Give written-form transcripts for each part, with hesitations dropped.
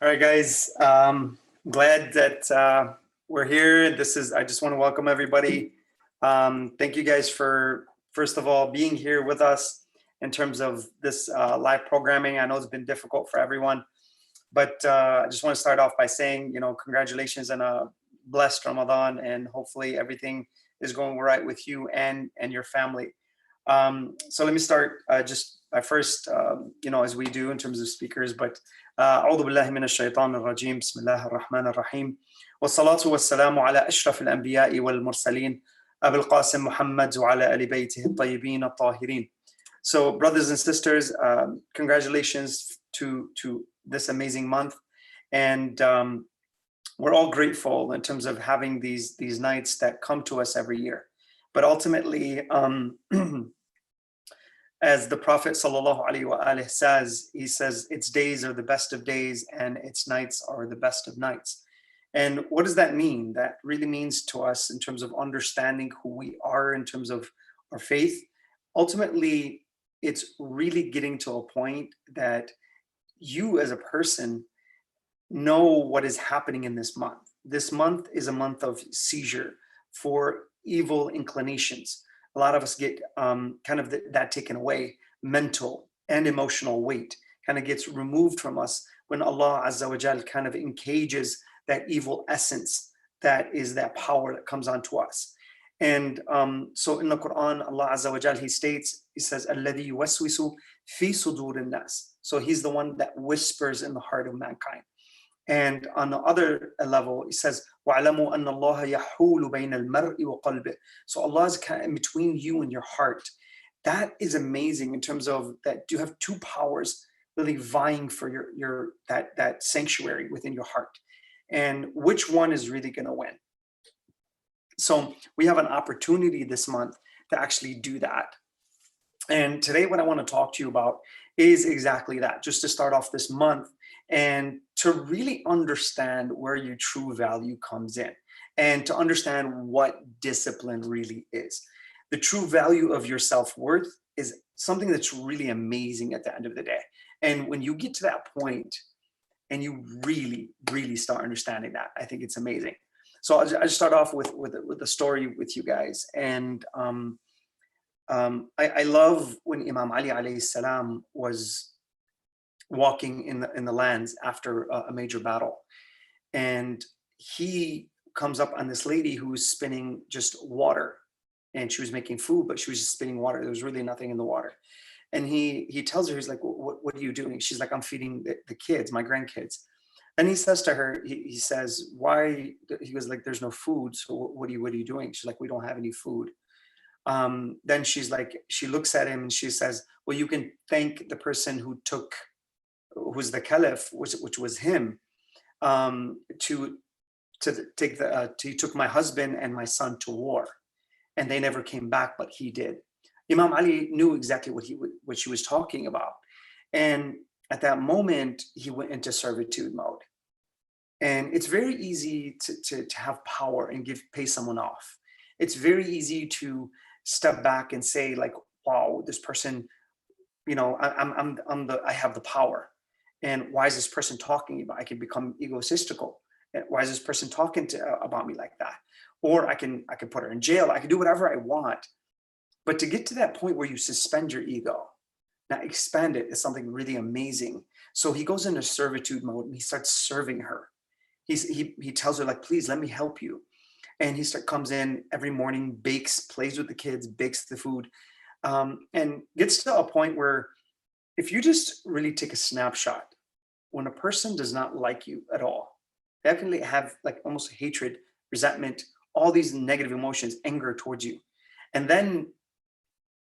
All right, guys. Glad that we're here. I just want to welcome everybody. Thank you guys for, first of all, being here with us in terms of this live programming. I know it's been difficult for everyone, but I just want to start off by saying, congratulations on a blessed Ramadan, and hopefully everything is going right with you and your family. So let me start just by first, as we do in terms of speakers, but أعوذ بالله من الشيطان الرجيم بسم الله الرحمن الرحيم والصلاة والسلام على أشرف الأنبياء والمرسلين أبي القاسم محمد وعلى آل بيته الطيبين الطاهرين. So brothers and sisters, congratulations to this amazing month, and we're all grateful in terms of having these nights that come to us every year. But ultimately, as the Prophet ﷺ says, he says, its days are the best of days and its nights are the best of nights. And what does that mean? That really means to us in terms of understanding who we are in terms of our faith. Ultimately, it's really getting to a point that you as a person know what is happening in this month. This month is a month of seizure for evil inclinations. A lot of us get kind of that taken away. Mental and emotional weight kind of gets removed from us when Allah Azza wa Jal kind of encages that evil essence, that is that power that comes onto us. And so in the Quran, Allah Azza wa Jal, he states, he says, الَّذِي يُوَسْوِسُ فِي صُدُورِ النَّاسِ. So he's the one that whispers in the heart of mankind. And on the other level, it says, وَعْلَمُوا أَنَّ اللَّهَ يَحُولُ بَيْنَ الْمَرْءِ وَقَلْبِهِ. So Allah is kind of in between you and your heart. That is amazing in terms of that you have two powers really vying for your that sanctuary within your heart. And which one is really going to win? So we have an opportunity this month to actually do that. And today what I want to talk to you about is exactly that, just to start off this month and to really understand where your true value comes in and to understand what discipline really is. The true value of your self-worth is something that's really amazing at the end of the day. And when you get to that point and you really, really start understanding that, I think it's amazing. So I'll just start off with a story with you guys. And I love when Imam Ali alayhi salam was walking in the lands after a major battle, and he comes up on this lady who's spinning just water, and she was making food, but she was just spinning water. There was really nothing in the water. And he tells her, he's like, what are you doing? She's like, I'm feeding the kids, my grandkids. And he says to her, he says, why? He goes like, there's no food. So what are you doing? She's like, we don't have any food. Then she's like, she looks at him and she says, well, you can thank the person who's the caliph, which was him, he took my husband and my son to war, and they never came back, but he did. Imam Ali knew exactly what she was talking about. And at that moment, he went into servitude mode. And it's very easy to have power and pay someone off. It's very easy to step back and say like, wow, this person, I have the power. And why is this person talking about? I can become egotistical. Why is this person talking about me like that? Or I can put her in jail. I can do whatever I want. But to get to that point where you suspend your ego, now expand it, is something really amazing. So he goes into servitude mode and he starts serving her. He tells her like, please let me help you. And he comes in every morning, bakes, plays with the kids, bakes the food, and gets to a point where if you just really take a snapshot, when a person does not like you at all, they definitely have like almost hatred, resentment, all these negative emotions, anger towards you. And then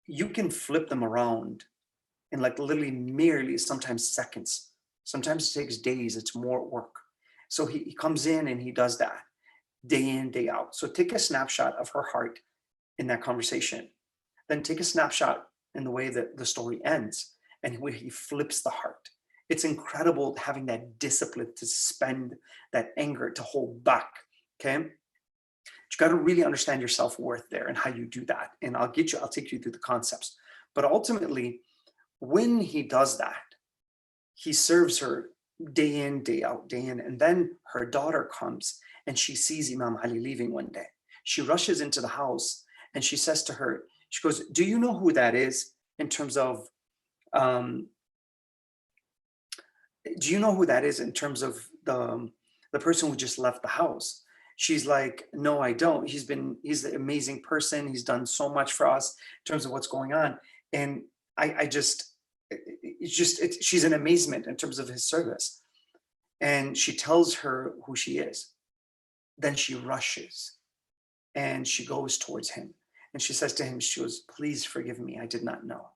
you can flip them around in like literally merely sometimes seconds. Sometimes it takes days, it's more work. So he comes in and he does that day in, day out. So take a snapshot of her heart in that conversation. Then take a snapshot in the way that the story ends and where he flips the heart. It's incredible having that discipline to suspend that anger, to hold back, okay? But you got to really understand your self-worth there and how you do that. And I'll take you through the concepts. But ultimately, when he does that, he serves her day in, day out, day in. And then her daughter comes and she sees Imam Ali leaving one day. She rushes into the house and she says to her, she goes, do you know who that is in terms of, do you know who that is in terms of the person who just left the house? She's like, no, I don't. He's an amazing person. He's done so much for us in terms of what's going on. And she's in amazement in terms of his service. And she tells her who she is. Then she rushes and she goes towards him. And she says to him, she goes, please forgive me. I did not know.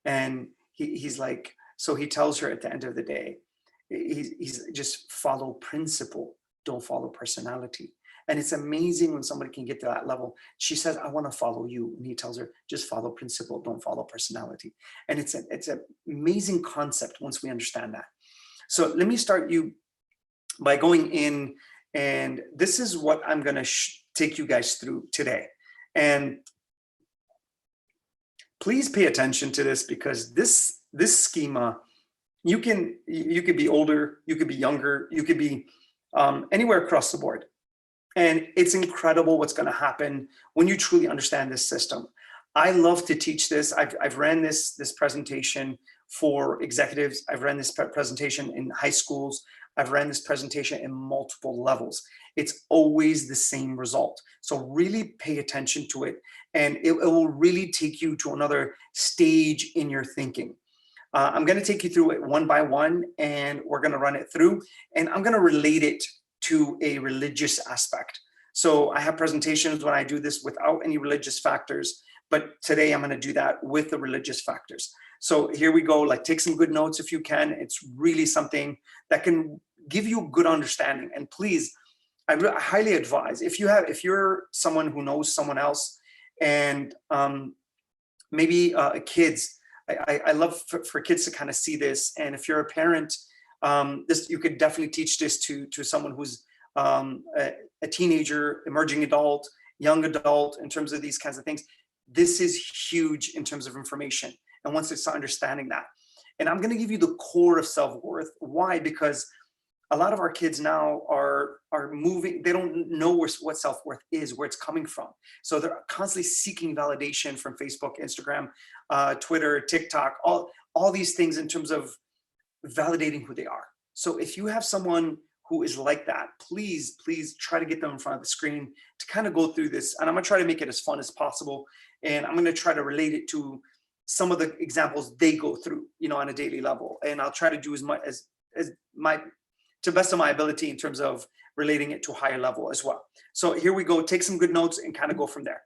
And he's like, so he tells her at the end of the day, he's just follow principle, don't follow personality. And it's amazing when somebody can get to that level. She says, I want to follow you. And he tells her, just follow principle, don't follow personality. And it's an amazing concept once we understand that. So let me start you by going in, and this is what I'm going to take you guys through today. And please pay attention to this, because this schema, you could be older, you could be younger, you could be anywhere across the board. And it's incredible what's going to happen when you truly understand this system. I love to teach this. I've ran this presentation for executives. I've ran this presentation in high schools. I've ran this presentation in multiple levels. It's always the same result. So really pay attention to it, and it will really take you to another stage in your thinking. I'm going to take you through it one by one, and we're going to run it through, and I'm going to relate it to a religious aspect. So I have presentations when I do this without any religious factors, but today I'm going to do that with the religious factors. So here we go. Like, take some good notes if you can. It's really something that can give you good understanding. And please, I highly advise, if you're someone who knows someone else, and maybe kids, I love for kids to kind of see this. And if you're a parent, you could definitely teach this to someone who's a teenager, emerging adult, young adult, in terms of these kinds of things. This is huge in terms of information. And once they start understanding that, and I'm going to give you the core of self-worth. Why? Because a lot of our kids now are moving. They don't know what self-worth is, where it's coming from. So they're constantly seeking validation from Facebook, Instagram, Twitter, TikTok, all these things in terms of validating who they are. So if you have someone who is like that, please try to get them in front of the screen to kind of go through this. And I'm going to try to make it as fun as possible. And I'm going to try to relate it to some of the examples they go through, on a daily level. And I'll try to do as much to best of my ability in terms of relating it to a higher level as well. So here we go. Take some good notes and kind of go from there.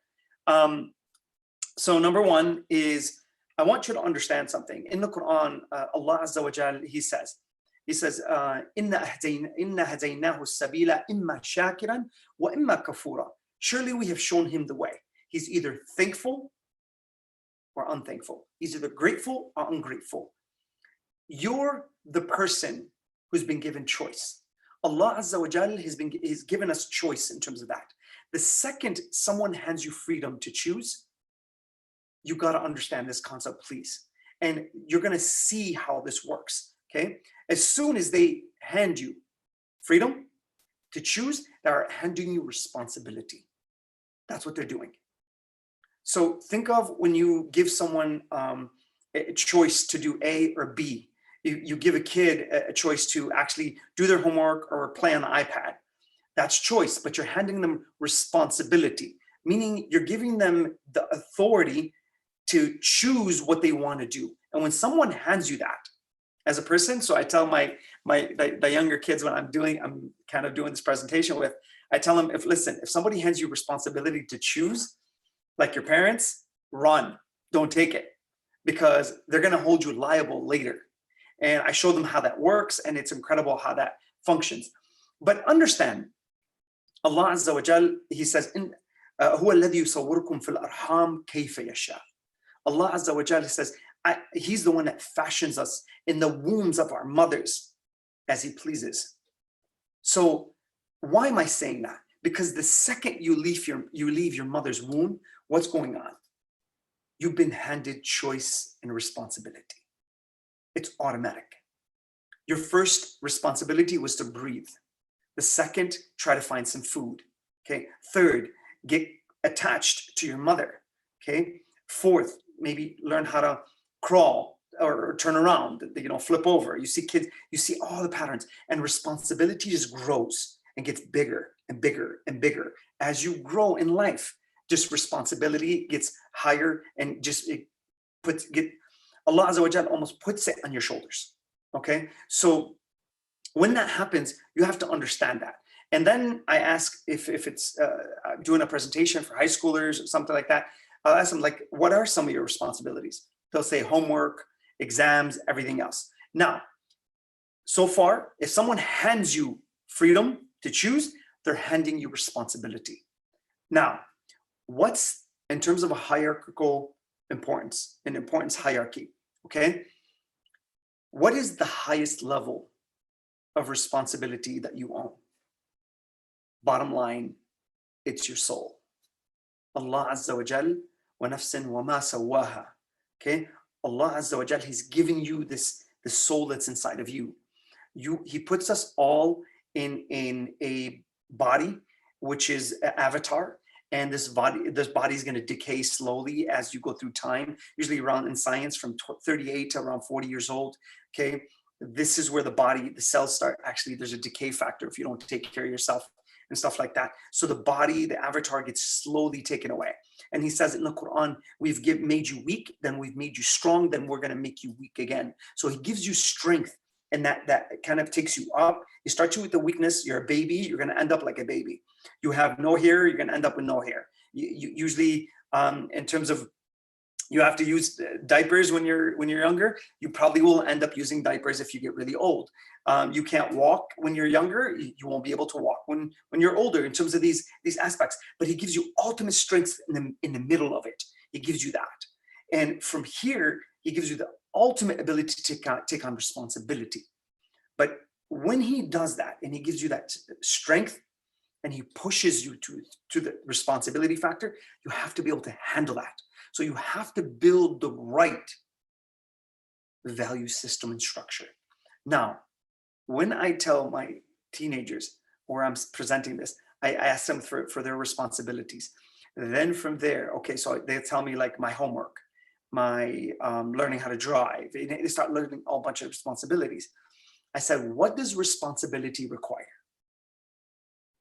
So number one is, I want you to understand something. In the Quran, Allah Azza wa Jal, He says, Inna hadaynahu sabila imma shakiran wa imma kafura. Surely we have shown him the way. He's either thankful or unthankful. He's either grateful or ungrateful. You're the person who's been given choice. Allah Azza wa Jal has given us choice in terms of that. The second someone hands you freedom to choose, you got to understand this concept, please. And you're going to see how this works, okay? As soon as they hand you freedom to choose, they're handing you responsibility. That's what they're doing. So think of when you give someone a choice to do A or B. You give a kid a choice to actually do their homework or play on the iPad. That's choice, but you're handing them responsibility, meaning you're giving them the authority to choose what they want to do. And when someone hands you that as a person, so I tell the younger kids when I'm kind of doing this presentation with, I tell them, if somebody hands you responsibility to choose, like your parents, run, don't take it, because they're going to hold you liable later. And I show them how that works, and it's incredible how that functions. But understand, Allah Azza wa Jal, He says, هُوَ الَّذِي يُصَوِّرُكُمْ فِي الْأَرْحَامِ كَيْفَ يَشَاءُ. Allah Azza wa Jal, He says, He's the one that fashions us in the wombs of our mothers as He pleases. So why am I saying that? Because the second you leave your mother's womb, what's going on? You've been handed choice and responsibility. It's automatic. Your first responsibility was to breathe. The second, try to find some food. Okay. Third, get attached to your mother. Okay. Fourth, maybe learn how to crawl or turn around, flip over. You see kids, you see all the patterns, and responsibility just grows and gets bigger and bigger and bigger. As you grow in life, just responsibility gets higher, and Allah Azza wa Jalla almost puts it on your shoulders. Okay. So when that happens, you have to understand that. And then I ask, if it's doing a presentation for high schoolers or something like that, I'll ask them, like, what are some of your responsibilities? They'll say homework, exams, everything else. Now, so far, if someone hands you freedom to choose, they're handing you responsibility. Now, what's in terms of a hierarchical importance, an importance hierarchy, okay? What is the highest level of responsibility that you own? Bottom line, it's your soul. Allah Azza wa Jal, wa nafsin wa ma sawaha. Okay, Allah Azza wa Jal, He's giving you the soul that's inside of you. He puts us all in a body, which is an avatar, and this body is going to decay slowly as you go through time. Usually, around in science, from 38 to around 40 years old. Okay, this is where the cells start. Actually, there's a decay factor if you don't take care of yourself and stuff like that. So the body, the avatar, gets slowly taken away. And He says in the Quran, we've made you weak, then we've made you strong, then we're going to make you weak again. So He gives you strength, and that kind of takes you up. He starts you with the weakness. You're a baby, you're going to end up like a baby. You have no hair, you're going to end up with no hair. You usually, in terms of, you have to use diapers when you're younger. You probably will end up using diapers if you get really old. You can't walk when you're younger. You won't be able to walk when you're older, in terms of these aspects. But He gives you ultimate strength in the middle of it. He gives you that. And from here, He gives you the ultimate ability to take on responsibility. But when He does that, and He gives you that strength, and He pushes you to the responsibility factor, you have to be able to handle that. So you have to build the right value system and structure. Now, when I tell my teenagers, or I'm presenting this, I ask them for their responsibilities. Then from there, okay, so they tell me, like, my homework, my learning how to drive. They start learning a bunch of responsibilities. I said, what does responsibility require?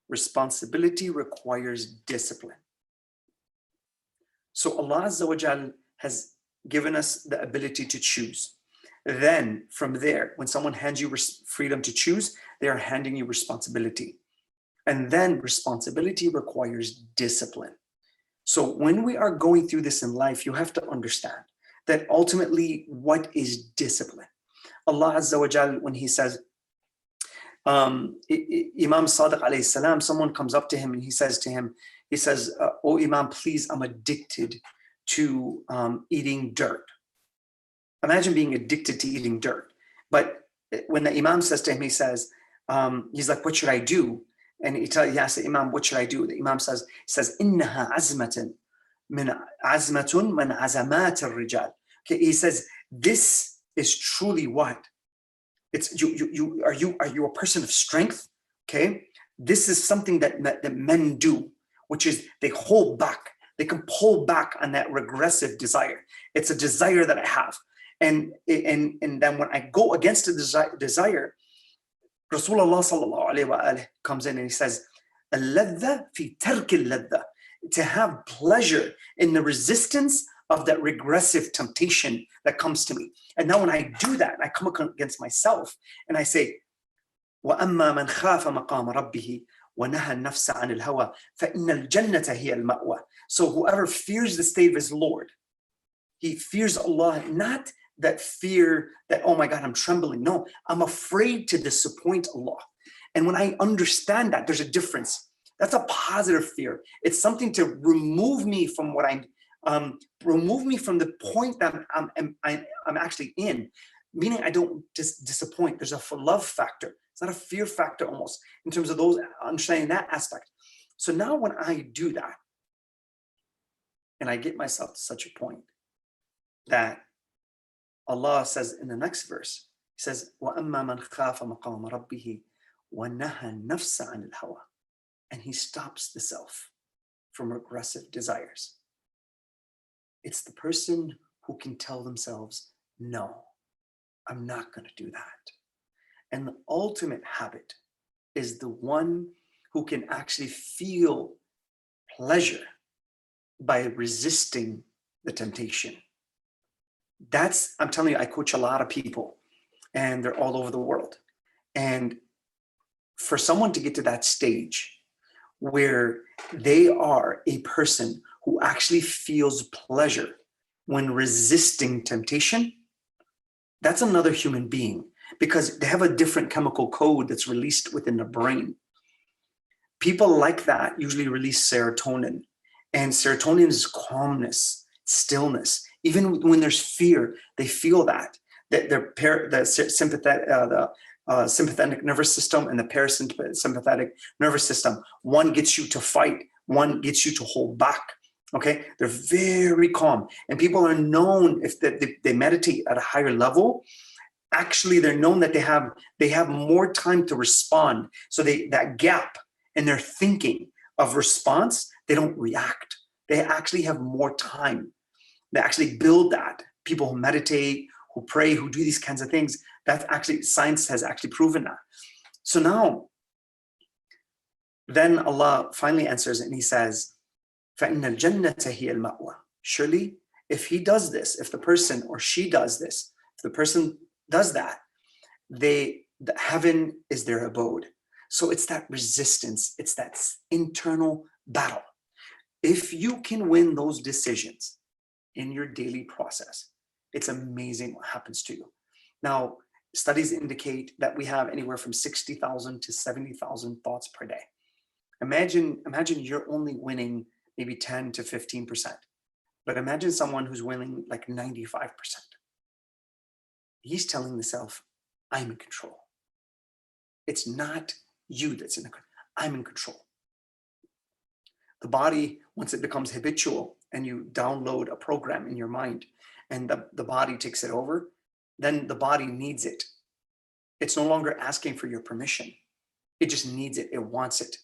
Responsibility requires discipline. So Allah Azza wa Jal has given us the ability to choose. Then from there, when someone hands you freedom to choose, they are handing you responsibility. And then responsibility requires discipline. So when we are going through this in life, you have to understand that ultimately, what is discipline? Allah Azza wa Jal, when He says, Imam Sadiq alayhi salam, someone comes up to him and he says, oh Imam, please, I'm addicted to eating dirt. Imagine being addicted to eating dirt. But when the Imam says to him, he says, he's like, what should I do? And he asks the Imam, what should I do? The Imam says, إِنَّهَا عَزْمَةٌ min azamat al-rijal. Okay, he says, this is truly what? It's are you a person of strength? Okay, this is something that men do, which is they hold back. They can pull back on that regressive desire. It's a desire that I have, and then when I go against a desire, Rasulullah sallallahu alaihi wasallam comes in and he says, "Al-ladha fi tark al-ladha," to have pleasure in the resistance of that regressive temptation that comes to me. And now when I do that, I come against myself and I say, وَأَمَّا مَنْ خَافَ مَقَامَ رَبِّهِ وَنَهَى النَّفْسَ عَنِ الْهَوَى فَإِنَّ الْجَنَّةَ هِيَ الْمَأْوَى. So whoever fears the state of his Lord, he fears Allah, not that fear that, oh my God, I'm trembling. No, I'm afraid to disappoint Allah. And when I understand that, there's a difference. That's a positive fear. It's something to remove me from what remove me from the point that I'm actually in, meaning I don't disappoint. There's a love factor. It's not a fear factor almost, in terms of those understanding that aspect. So now when I do that, and I get myself to such a point that Allah says in the next verse, He says, وَأَمَّا مَنْ خَافَ مَقَامَ رَبِّهِ وَنَهَى النَّفْسَ عَنِ الْهَوَى. And he stops the self from regressive desires. It's the person who can tell themselves, no, I'm not going to do that. And the ultimate habit is the one who can actually feel pleasure by resisting the temptation. That's, I'm telling you, I coach a lot of people and they're all over the world. And for someone to get to that stage where they are a person who actually feels pleasure when resisting temptation, that's another human being, because they have a different chemical code that's released within the brain. People like that usually release serotonin, and serotonin is calmness, stillness. Even when there's fear, they feel that the sympathetic nervous system and the parasympathetic nervous system, one gets you to fight, one gets you to hold back. Okay, they're very calm, and people are known, if they meditate at a higher level, actually they're known that they have more time to respond. So that gap in their thinking of response, they don't react. They actually have more time. They actually build that. People who meditate, who pray, who do these kinds of things, that's actually, science has actually proven that. So now, then Allah finally answers and he says, فَإِنَّ الْجَنَّةَ هِيَ الْمَأْوَى. Surely, if he does this, if the person or she does this, if the person does that, the heaven is their abode. So it's that resistance, it's that internal battle. If you can win those decisions in your daily process, it's amazing what happens to you. Now, studies indicate that we have anywhere from 60,000 to 70,000 thoughts per day. Imagine you're only winning maybe 10 to 15%, but imagine someone who's winning like 95%. He's telling the self, I'm in control. It's not you that's in control. I'm in control. The body, once it becomes habitual and you download a program in your mind and the body takes it over, then the body needs it. It's no longer asking for your permission. It just needs it. It wants it.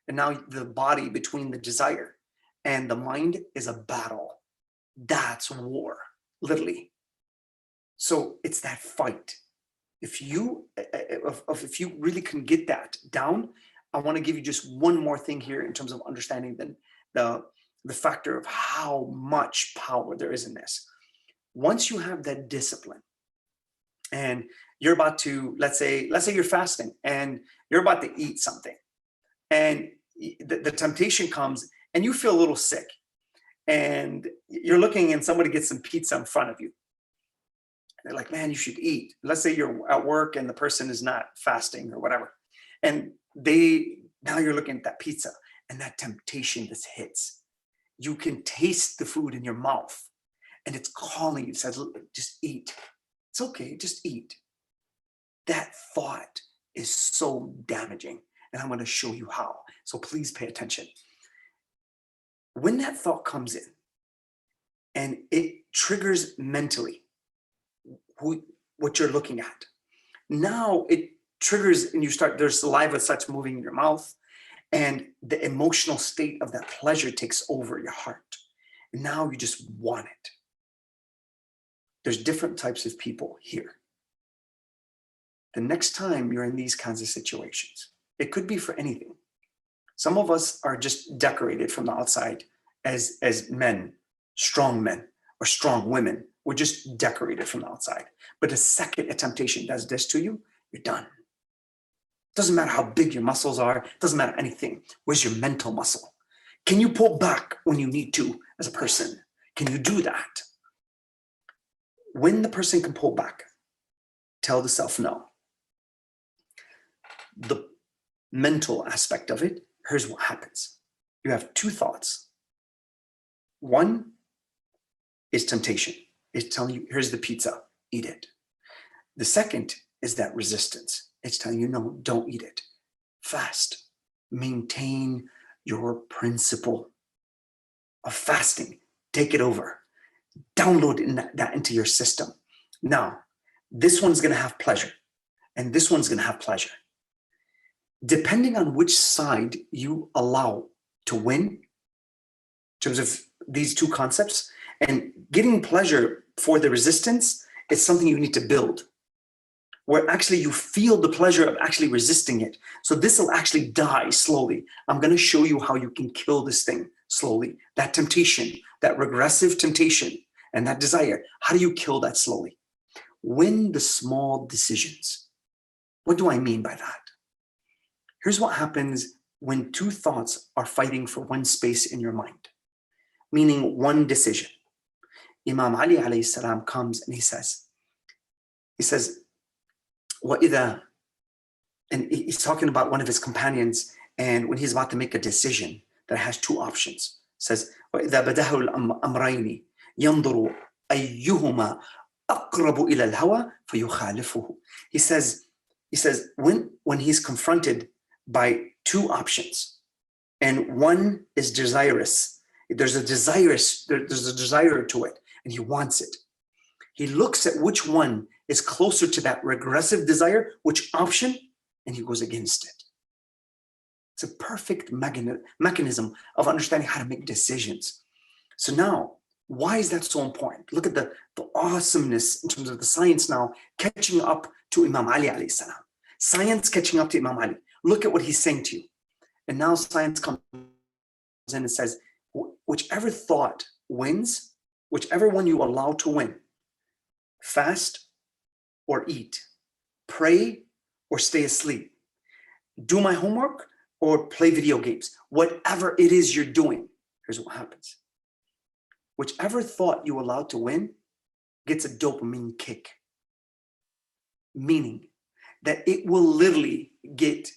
And now the body, between the desire and the mind, is a battle. That's war, literally. So it's that fight. If you really can get that down, I want to give you just one more thing here in terms of understanding the factor of how much power there is in this. Once you have that discipline and you're about to, let's say you're fasting and you're about to eat something, and the temptation comes and you feel a little sick and you're looking and somebody gets some pizza in front of you. They're like, man, you should eat. Let's say you're at work and the person is not fasting or whatever. And now you're looking at that pizza and that temptation just hits. You can taste the food in your mouth and it's calling you. It says, just eat. It's okay, just eat. That thought is so damaging. And I'm going to show you how. So please pay attention. When that thought comes in and it triggers mentally what you're looking at, now it triggers and there's saliva starts moving in your mouth and the emotional state of that pleasure takes over your heart. And now you just want it. There's different types of people here. The next time you're in these kinds of situations, it could be for anything. Some of us are just decorated from the outside as men, or strong women. We're just decorated from the outside. But the second a temptation does this to you, you're done. Doesn't matter how big your muscles are, doesn't matter anything. Where's your mental muscle? Can you pull back when you need to as a person? Can you do that? When the person can pull back, tell the self no. The mental aspect of it, here's what happens. You have two thoughts. One is temptation. It's telling you, here's the pizza, eat it. The second is that resistance. It's telling you, no, don't eat it. Fast. Maintain your principle of fasting. Take it over. Download that into your system. Now, This one's going to have pleasure, and this one's going to have pleasure. Depending on which side you allow to win, in terms of these two concepts, and getting pleasure for the resistance is something you need to build, where actually you feel the pleasure of actually resisting it. So this will actually die slowly. I'm going to show you how you can kill this thing slowly. That temptation, that regressive temptation, and that desire, how do you kill that slowly? Win the small decisions. What do I mean by that? Here's what happens when two thoughts are fighting for one space in your mind, meaning one decision. Imam Ali alayhi salam comes and he says, وَإِذَا, and he's talking about one of his companions, and when he's about to make a decision that has two options, says, وَإِذَا بَدَهُ الْأَمْرَيْنِ يَنْظُرُ أَيُّهُمَا أَقْرَبُ إِلَى الْهَوَى فَيُخَالِفُهُ. He says when he's confronted by two options, and one is desirous, there's a desire to it, and he wants it. He looks at which one is closer to that regressive desire, which option, and he goes against it. It's a perfect mechanism of understanding how to make decisions. So now, why is that so important? Look at the awesomeness in terms of the science now catching up to Imam Ali alayhi salam. Science catching up to Imam Ali. Look at what he's saying to you. And now science comes in and says, whichever thought wins, whichever one you allow to win, fast or eat, pray or stay asleep, do my homework or play video games, whatever it is you're doing, here's what happens. Whichever thought you allow to win gets a dopamine kick, meaning that it will literally get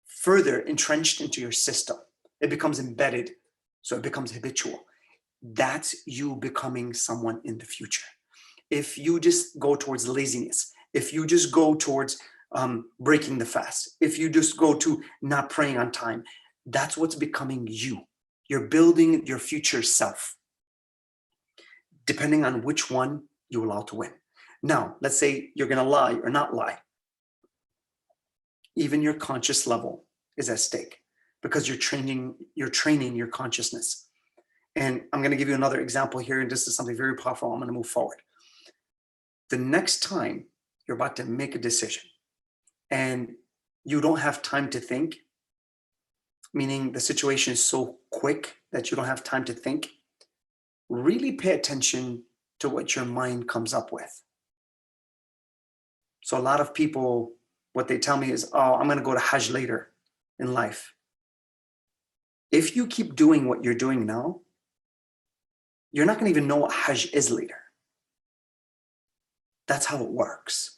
further entrenched into your system. It becomes embedded, so it becomes habitual. That's you becoming someone in the future. If you just go towards laziness, if you just go towards breaking the fast, if you just go to not praying on time, that's what's becoming you. You're building your future self, depending on which one you allow to win. Now, let's say you're going to lie or not lie. Even your conscious level is at stake because you're training your consciousness. And I'm going to give you another example here, and this is something very powerful. I'm going to move forward. The next time you're about to make a decision and you don't have time to think, meaning the situation is so quick that you don't have time to think, really pay attention to what your mind comes up with. So a lot of people, what they tell me is, oh, I'm going to go to Hajj later in life. If you keep doing what you're doing now, you're not going to even know what Hajj is later. That's how it works.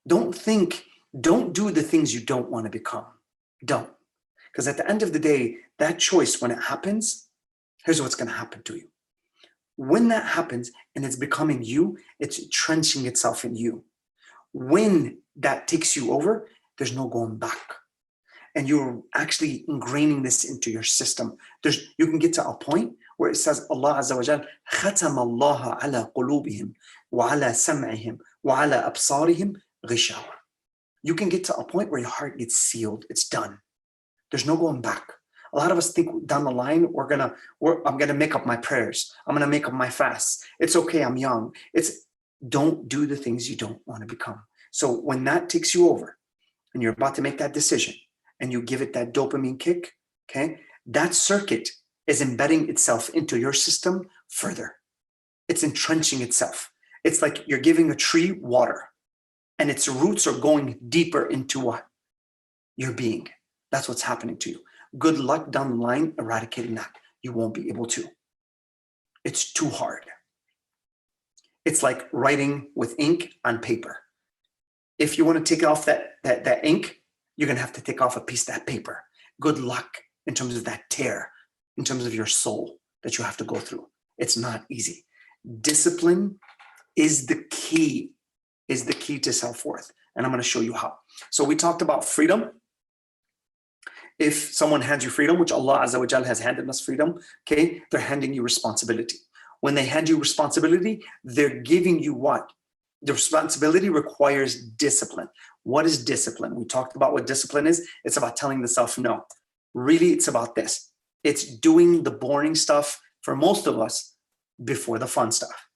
Don't do the things you don't want to become. Don't. Because at the end of the day, that choice, when it happens, here's what's going to happen to you. When that happens and it's becoming you, it's entrenching itself in you. When that takes you over, there's no going back. And you're actually ingraining this into your system. You can get to a point where it says, Allah Azza wa Jal, خَتَمَ اللَّهَ عَلَى قُلُوبِهِمْ وَعَلَى سَمْعِهِمْ وَعَلَى أَبْصَارِهِمْ غِشَاوَةً. You can get to a point where your heart gets sealed. It's done. There's no going back. A lot of us think down the line, I'm going to make up my prayers. I'm going to make up my fasts. It's okay, I'm young. Don't do the things you don't want to become. So when that takes you over and you're about to make that decision and you give it that dopamine kick, okay, that circuit is embedding itself into your system further. It's entrenching itself. It's like you're giving a tree water and its roots are going deeper into what? Your being. That's what's happening to you. Good luck down the line eradicating that. You won't be able to. It's too hard. It's like writing with ink on paper. If you want to take off that ink, you're going to have to take off a piece of that paper. Good luck in terms of that tear, in terms of your soul that you have to go through. It's not easy. Discipline is the key to self-worth. And I'm going to show you how. So we talked about freedom. If someone hands you freedom, which Allah Azza wa Jal has handed us freedom, okay, they're handing you responsibility. When they hand you responsibility, they're giving you what? The responsibility requires discipline. What is discipline? We talked about what discipline is. It's about telling the self no. Really, it's about this. It's doing the boring stuff for most of us before the fun stuff.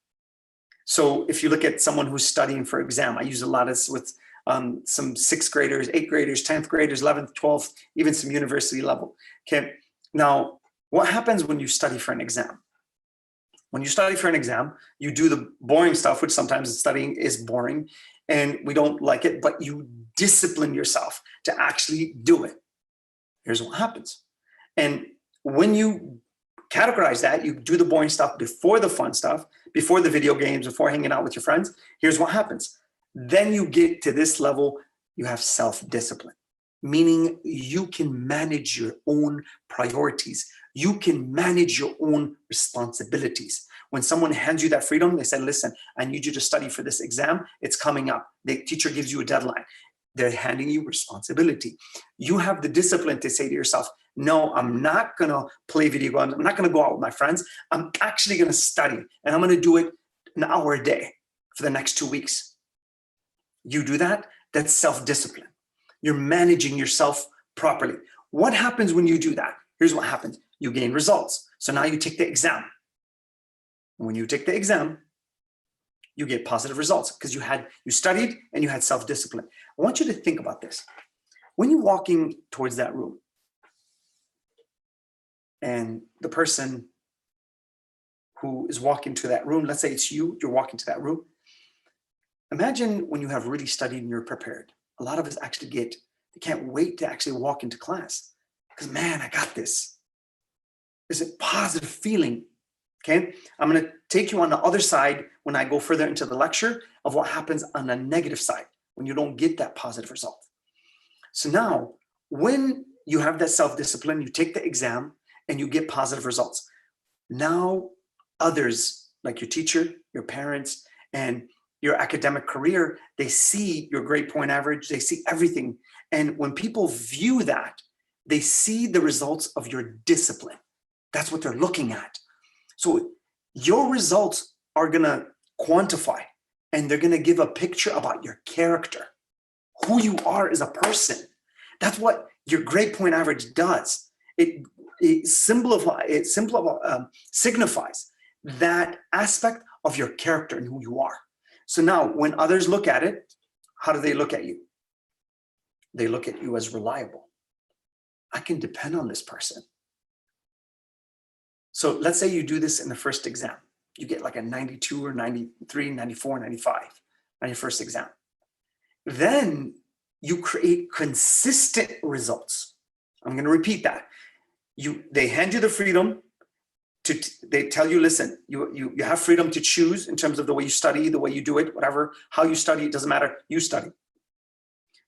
So if you look at someone who's studying for exam, I use a lot of this with some 6th graders, 8th graders, 10th graders, 11th, 12th, even some university level. Okay. Now, what happens when you study for an exam? When you study for an exam, you do the boring stuff, which sometimes studying is boring and we don't like it, but you discipline yourself to actually do it. Here's what happens. And when you categorize that, you do the boring stuff before the fun stuff, before the video games, before hanging out with your friends, here's what happens. Then you get to this level, you have self-discipline, meaning you can manage your own priorities. You can manage your own responsibilities. When someone hands you that freedom, they said, listen, I need you to study for this exam. It's coming up. The teacher gives you a deadline. They're handing you responsibility. You have the discipline to say to yourself, no, I'm not going to play video games. I'm not going to go out with my friends. I'm actually going to study, and I'm going to do it an hour a day for the next 2 weeks. You do that, that's self-discipline. You're managing yourself properly. What happens when you do that? Here's what happens. You gain results. So now you take the exam. When you take the exam, you get positive results because you studied and you had self-discipline. I want you to think about this. When you're walking towards that room and the person who is walking to that room, let's say it's you, you're walking to that room. Imagine when you have really studied and you're prepared. A lot of us actually they can't wait to actually walk into class because, man, I got this. There's a positive feeling. Okay, I'm going to take you on the other side when I go further into the lecture of what happens on the negative side when you don't get that positive result. So now, when you have that self-discipline, you take the exam and you get positive results. Now, others like your teacher, your parents, and your academic career, they see your grade point average, they see everything. And when people view that, they see the results of your discipline. That's what they're looking at. So your results are going to quantify and they're going to give a picture about your character, who you are as a person. That's what your grade point average does. It signifies that aspect of your character and who you are. So now when others look at it, how do they look at you? They look at you as reliable. I can depend on this person. So let's say you do this in the first exam. You get like a 92 or 93, 94, 95 on your first exam. Then you create consistent results. I'm going to repeat that. They hand you the freedom they tell you, listen, you have freedom to choose in terms of the way you study, the way you do it, whatever, how you study, it doesn't matter. You study.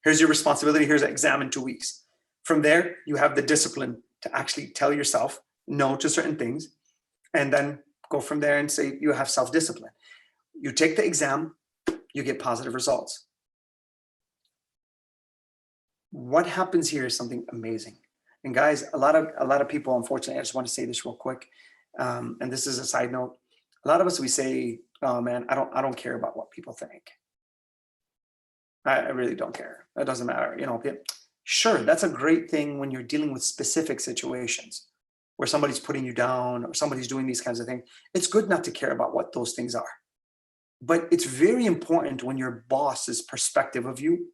Here's your responsibility. Here's an exam in 2 weeks. From there, you have the discipline to actually tell yourself no to certain things, and then go from there and say you have self-discipline. You take the exam, you get positive results. What happens here is something amazing. And guys, a lot of people, unfortunately, I just want to say this real quick, and this is a side note. A lot of us, we say, oh man, I don't care about what people think. I really don't care. That doesn't matter. Sure, that's a great thing when you're dealing with specific situations where somebody's putting you down or somebody's doing these kinds of things. It's good not to care about what those things are. But it's very important when your boss's perspective of you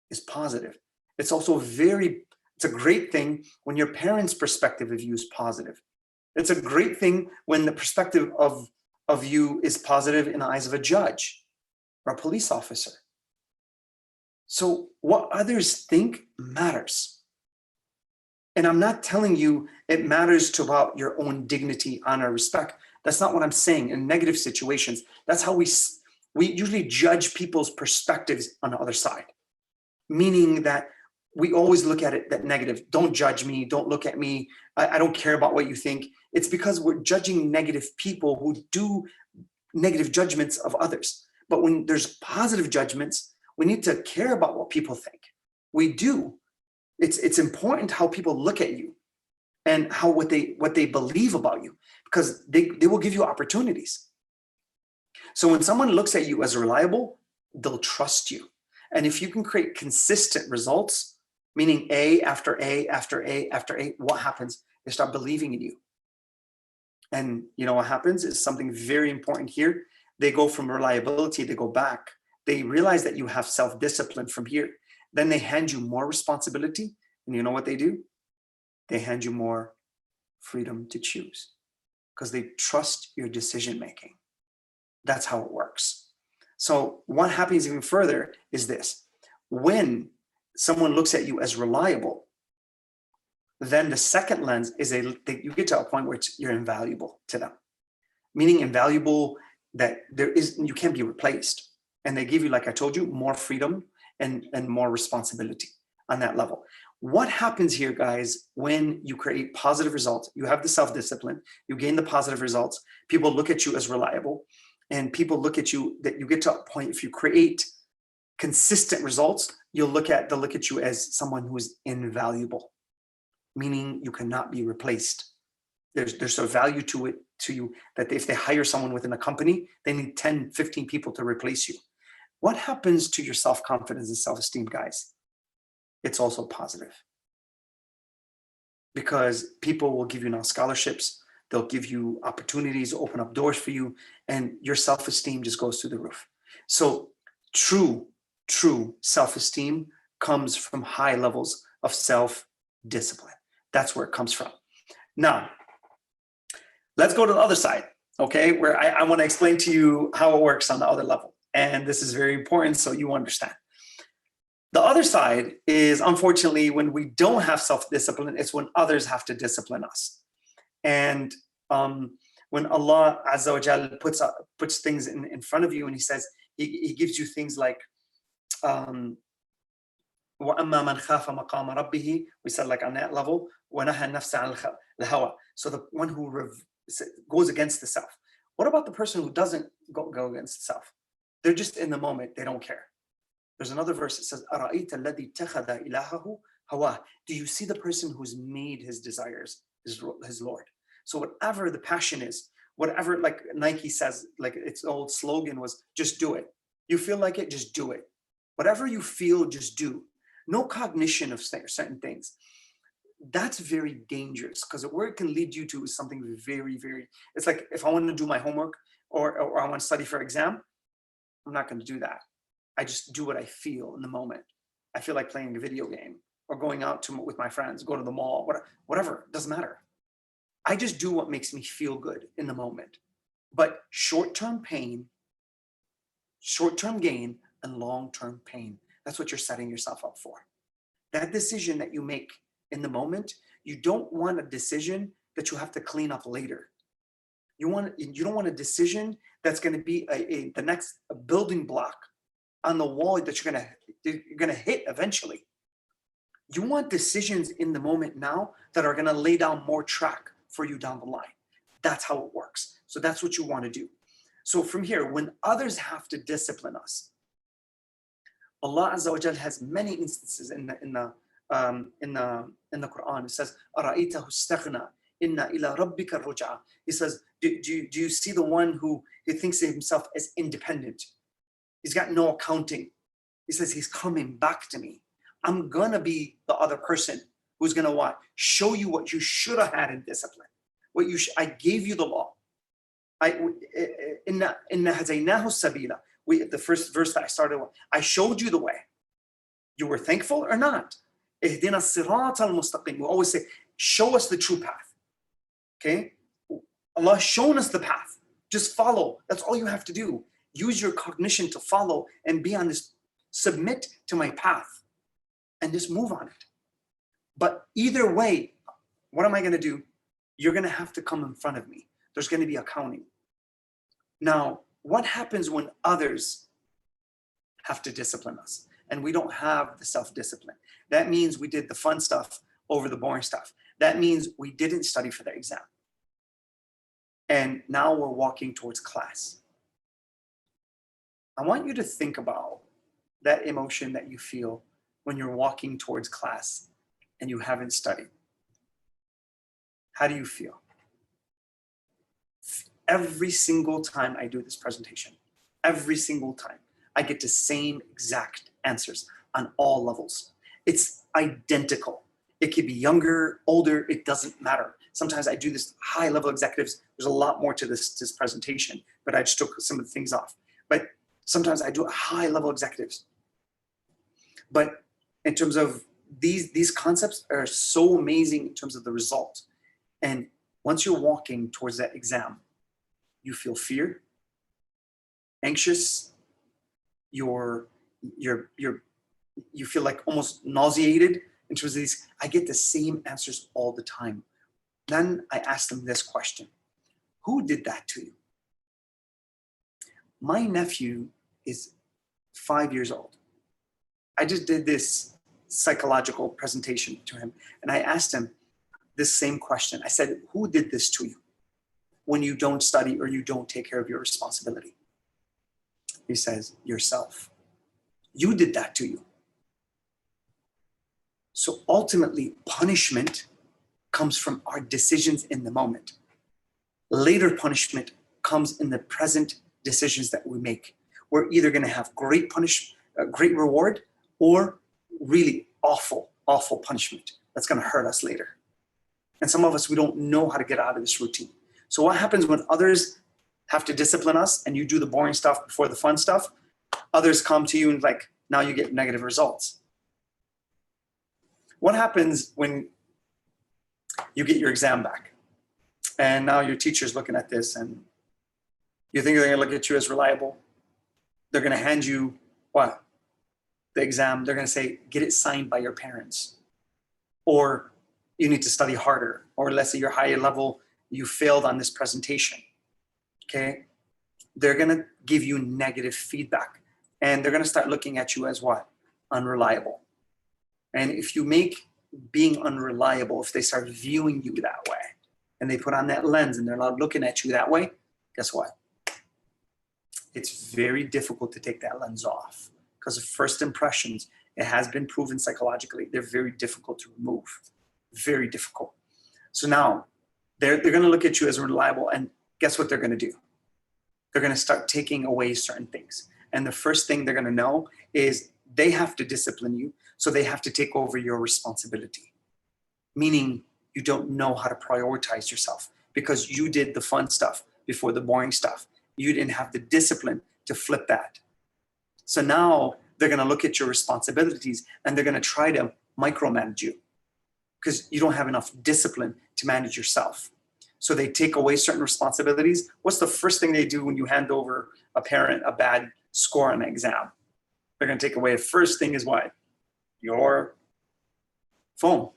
is positive. It's also it's a great thing when your parents' perspective of you is positive. It's a great thing when the perspective of you is positive in the eyes of a judge or a police officer. So what others think matters. And I'm not telling you it matters to about your own dignity, honor, respect. That's not what I'm saying. In negative situations, that's how we usually judge people's perspectives on the other side. Meaning that we always look at it that negative. Don't judge me. Don't look at me. I don't care about what you think. It's because we're judging negative people who do negative judgments of others. But when there's positive judgments, we need to care about what people think. We do. It's important how people look at you and what they believe about you, because they will give you opportunities. So when someone looks at you as reliable, they'll trust you. And if you can create consistent results, meaning A after A after A after A, what happens? They start believing in you. And you know what happens is something very important here. They go from reliability, they go back. They realize that you have self-discipline from here. Then they hand you more responsibility. And you know what they do? They hand you more freedom to choose because they trust your decision-making. That's how it works. So what happens even further is this. When someone looks at you as reliable, then the second lens is you get to a point where you're invaluable to them. Meaning invaluable that you can't be replaced. And they give you, like I told you, more freedom and more responsibility on that level. What happens here, guys, when you create positive results, you have the self-discipline, you gain the positive results, people look at you as reliable, and people look at you, that you get to a point, if you create consistent results, they'll look at you as someone who's invaluable, meaning you cannot be replaced. There's a value to you that if they hire someone within a company, they need 10, 15 people to replace you. What happens to your self-confidence and self-esteem, guys? It's also positive. Because people will give you now scholarships, they'll give you opportunities, open up doors for you, and your self-esteem just goes through the roof. So true self-esteem comes from high levels of self-discipline. That's where it comes from. Now, let's go to the other side, okay? Where I want to explain to you how it works on the other level. And this is very important so you understand. The other side is, unfortunately, when we don't have self-discipline, it's when others have to discipline us. And when Allah Azza wa Jal puts things in front of you and he says, he gives you things like, وَأَمَّا مَنْ خَافَ مَقَامَ رَبِّهِ, we said like on that level, وَنَهَى النَّفْسَ عَنِ الْهَوَى. So the one who goes against the self. What about the person who doesn't go against the self? They're just in the moment, they don't care. There's another verse that says, أَرَأَيْتَ الَّذِي اتَّخَذَ إِلَهَهُ هَوَاهُ. Do you see the person who's made his desires his Lord? So whatever the passion is, whatever, like Nike says, like its old slogan was, just do it. You feel like it, just do it. Whatever you feel, just do. No cognition of certain things. That's very dangerous because where it can lead you to is something very, very, it's like if I want to do my homework or I want to study for exam, I'm not going to do that. I just do what I feel in the moment. I feel like playing a video game or going out with my friends, go to the mall, whatever, doesn't matter. I just do what makes me feel good in the moment. But short-term pain, short-term gain, and long-term pain, that's what you're setting yourself up for. That decision that you make in the moment, you don't want a decision that you have to clean up later. You don't want a decision that's going to be the next building block on the wall that you're going to hit eventually. You want decisions in the moment now that are going to lay down more track for you down the line. That's how it works. So that's what you want to do. So from here, when others have to discipline us, Allah Azza wa Jal has many instances in the Quran. It says, "Ara'aytahu istaghna, inna ila rabbika ruj'a." He says, do you see the one who thinks of himself as independent? He's got no accounting. He says, he's coming back to me. I'm gonna be the other person who's gonna what? Show you what you should have had in discipline. I gave you the law. Inna hadaynahu sabila. The first verse that I started with, I showed you the way. You were thankful or not? Ihdina sirat al-mustaqim. We always say, show us the true path. Okay? Allah has shown us the path. Just follow. That's all you have to do. Use your cognition to follow and be on this, submit to my path and just move on it. But either way, what am I going to do? You're going to have to come in front of me. There's going to be accounting. Now, what happens when others have to discipline us and we don't have the self-discipline? That means we did the fun stuff over the boring stuff. That means we didn't study for the exam. And now we're walking towards class. I want you to think about that emotion that you feel when you're walking towards class and you haven't studied. How do you feel? Every single time I do this presentation, every single time, I get the same exact answers on all levels. It's identical. It could be younger, older, it doesn't matter. Sometimes I do this high-level executives. There's a lot more to this presentation, but I just took some of the things off. But sometimes I do high-level executives. But in terms of these concepts are so amazing in terms of the result. And once you're walking towards that exam, you feel fear, anxious, you feel like almost nauseated in terms of these. I get the same answers all the time. Then I ask them this question: who did that to you? My nephew is 5 years old. I just did this psychological presentation to him, and I asked him this same question. I said, who did this to you when you don't study or you don't take care of your responsibility? He says, yourself. You did that to you. So ultimately, punishment comes from our decisions in the moment. Later punishment comes in the present decisions that we make. We're either going to have great reward, or really awful punishment that's going to hurt us later. And some of us, we don't know how to get out of this routine. So what happens when others have to discipline us and you do the boring stuff before the fun stuff? Others come to you and like, now you get negative results. What happens when you get your exam back and now your teacher's looking at this and you think they're going to look at you as reliable? They're going to hand you what? The exam. They're going to say, get it signed by your parents, or you need to study harder, or let's say you're higher level, you failed on this presentation. Okay. They're going to give you negative feedback, and they're going to start looking at you as what? Unreliable. And if you make being unreliable, if they start viewing you that way and they put on that lens and they're not looking at you that way, guess what? It's very difficult to take that lens off, because of first impressions, it has been proven psychologically, they're very difficult to remove, very difficult. So now they're going to look at you as reliable, and guess what they're going to do? They're going to start taking away certain things. And the first thing they're going to know is they have to discipline you, so they have to take over your responsibility. Meaning you don't know how to prioritize yourself because you did the fun stuff before the boring stuff. You didn't have the discipline to flip that. So now they're going to look at your responsibilities and they're going to try to micromanage you because you don't have enough discipline to manage yourself. So they take away certain responsibilities. What's the first thing they do when you hand over a parent a bad score on an exam? They're going to take away the first thing is what? Your phone.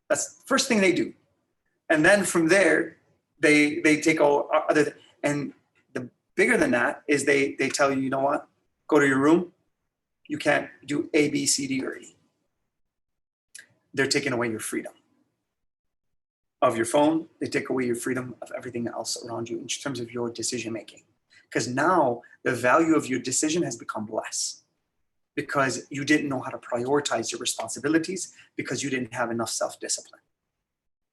That's the first thing they do. And then from there, they take all other, and the bigger than that is they tell you, you know what? Go to your room. You can't do A, B, C, D, or E. They're taking away your freedom of your phone. They take away your freedom of everything else around you in terms of your decision making. Because now the value of your decision has become less because you didn't know how to prioritize your responsibilities because you didn't have enough self-discipline.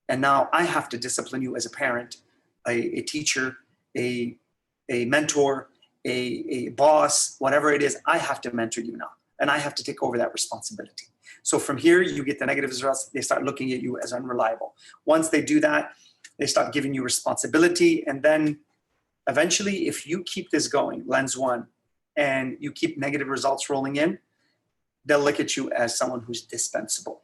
And now I have to discipline you as a parent, a teacher, a mentor, a boss, whatever it is. I have to mentor you now, and I have to take over that responsibility. So from here, you get the negative results. They start looking at you as unreliable. Once they do that, they start giving you responsibility. And then eventually, if you keep this going, lens one, and you keep negative results rolling in, they'll look at you as someone who's dispensable.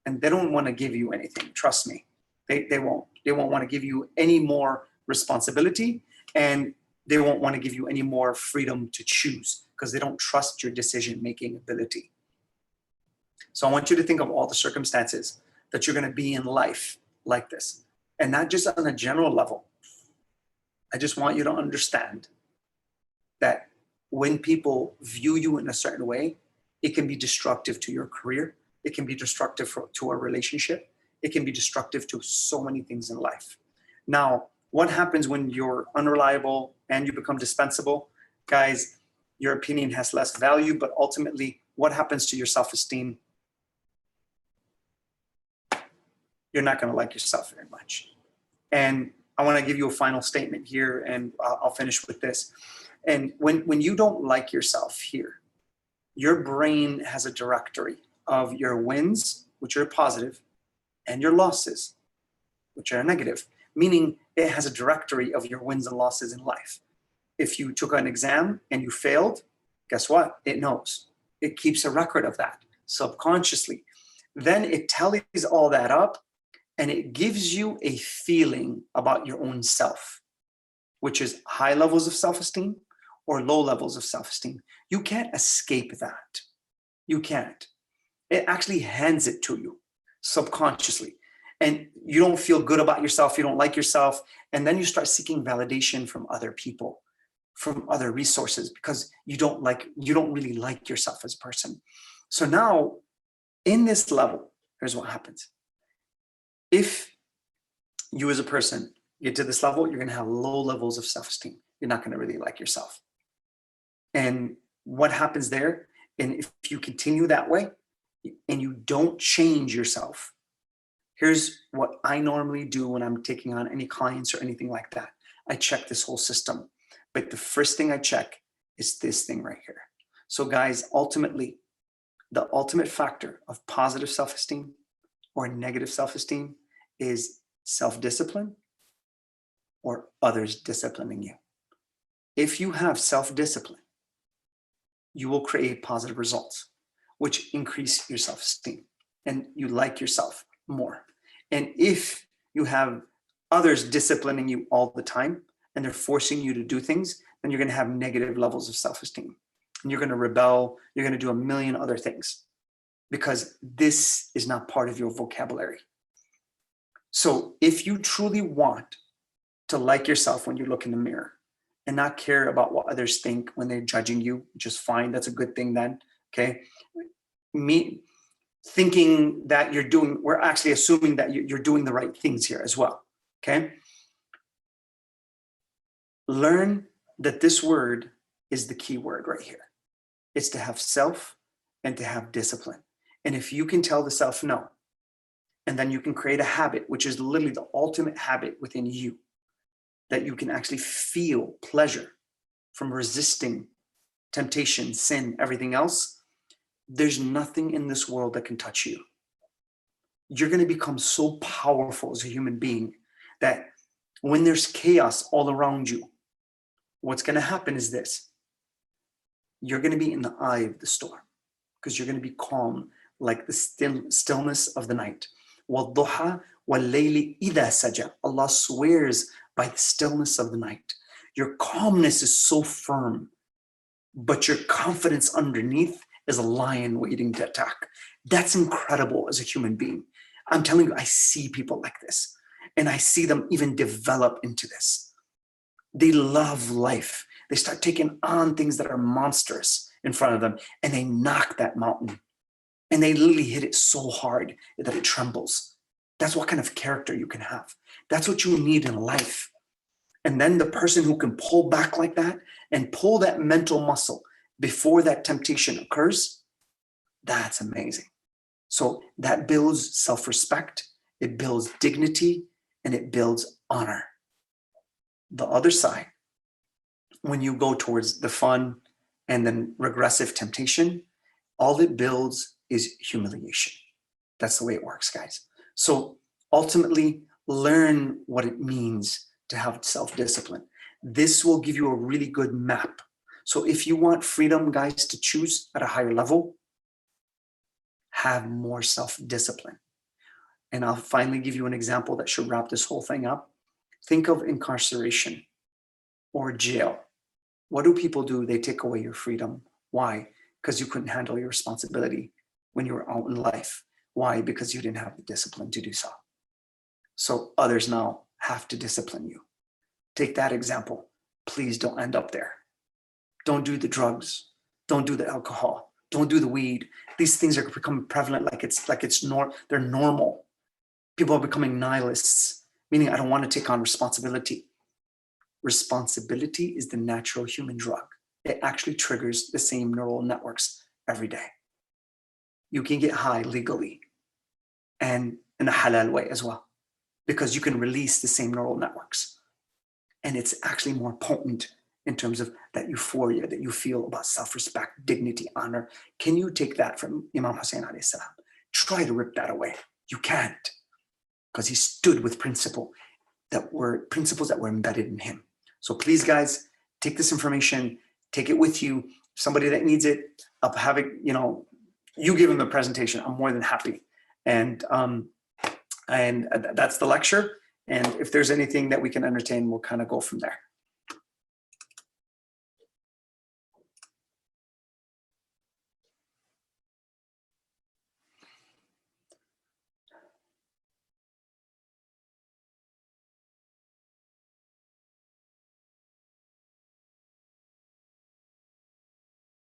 And they don't want to give you anything. Trust me, they won't. They won't want to give you any more responsibility, and they won't want to give you any more freedom to choose because they don't trust your decision-making ability. So I want you to think of all the circumstances that you're going to be in life like this, and not just on a general level. I just want you to understand that when people view you in a certain way, it can be destructive to your career. It can be destructive to a relationship. It can be destructive to so many things in life. Now, what happens when you're unreliable and you become dispensable? Guys, your opinion has less value, but ultimately, what happens to your self-esteem? You're not going to like yourself very much. And I want to give you a final statement here, and I'll finish with this. And when you don't like yourself here, your brain has a directory of your wins, which are positive, and your losses, which are negative, meaning it has a directory of your wins and losses in life. If you took an exam and you failed, guess what? It knows. It keeps a record of that subconsciously. Then it tallies all that up and it gives you a feeling about your own self, which is high levels of self-esteem or low levels of self-esteem. You can't escape that. You can't. It actually hands it to you subconsciously. And you don't feel good about yourself, you don't like yourself, and then you start seeking validation from other people, from other resources, because you don't really like yourself as a person. So now, in this level, here's what happens. If you as a person get to this level, you're going to have low levels of self-esteem. You're not going to really like yourself. And what happens there, and if you continue that way, and you don't change yourself, here's what I normally do when I'm taking on any clients or anything like that. I check this whole system. But the first thing I check is this thing right here. So guys, ultimately, the ultimate factor of positive self-esteem or negative self-esteem is self-discipline or others disciplining you. If you have self-discipline, you will create positive results, which increase your self-esteem and you like yourself more. And if you have others disciplining you all the time and they're forcing you to do things, then you're going to have negative levels of self-esteem. And you're going to rebel. You're going to do a million other things because this is not part of your vocabulary. So if you truly want to like yourself when you look in the mirror and not care about what others think when they're judging you, just fine. That's a good thing then. Okay. Me thinking that we're actually assuming that you're doing the right things here as well. Okay. Learn that this word is the key word right here. It's to have self and to have discipline. And if you can tell the self no, and then you can create a habit, which is literally the ultimate habit within you, that you can actually feel pleasure from resisting temptation, sin, everything else, there's nothing in this world that can touch you. You're going to become so powerful as a human being that when there's chaos all around you, what's going to happen is this. You're going to be in the eye of the storm because you're going to be calm like the stillness of the night. وَالضُّحَى وَاللَّيْلِ إِذَا سَجَى. Allah swears by the stillness of the night. Your calmness is so firm, but your confidence underneath is a lion waiting to attack. That's incredible as a human being. I'm telling you, I see people like this, and I see them even develop into this. They love life. They start taking on things that are monstrous in front of them, and they knock that mountain. And they literally hit it so hard that it trembles. That's what kind of character you can have. That's what you need in life. And then the person who can pull back like that and pull that mental muscle before that temptation occurs, that's amazing. So that builds self-respect, it builds dignity, and it builds honor. The other side, when you go towards the fun and then regressive temptation, all it builds is humiliation. That's the way it works, guys. So ultimately, learn what it means to have self-discipline. This will give you a really good map. So if you want freedom, guys, to choose at a higher level, have more self-discipline. And I'll finally give you an example that should wrap this whole thing up. Think of incarceration or jail. What do people do? They take away your freedom. Why? Because you couldn't handle your responsibility when you were out in life. Why? Because you didn't have the discipline to do so. So others now have to discipline you. Take that example. Please don't end up there. Don't do the drugs. Don't do the alcohol. Don't do the weed. These things are becoming prevalent they're normal. People are becoming nihilists, meaning I don't want to take on responsibility. Responsibility is the natural human drug. It actually triggers the same neural networks every day. You can get high legally and in a halal way as well, because you can release the same neural networks. And it's actually more potent in terms of that euphoria that you feel about self-respect, dignity, honor. Can you take that from Imam Hussein alayhi salam? Try to rip that away. You can't, because he stood with principles that were embedded in him. So please, guys, take this information, take it with you. Somebody that needs it, have it, you give them the presentation. I'm more than happy. And that's the lecture. And if there's anything that we can entertain, we'll kind of go from there.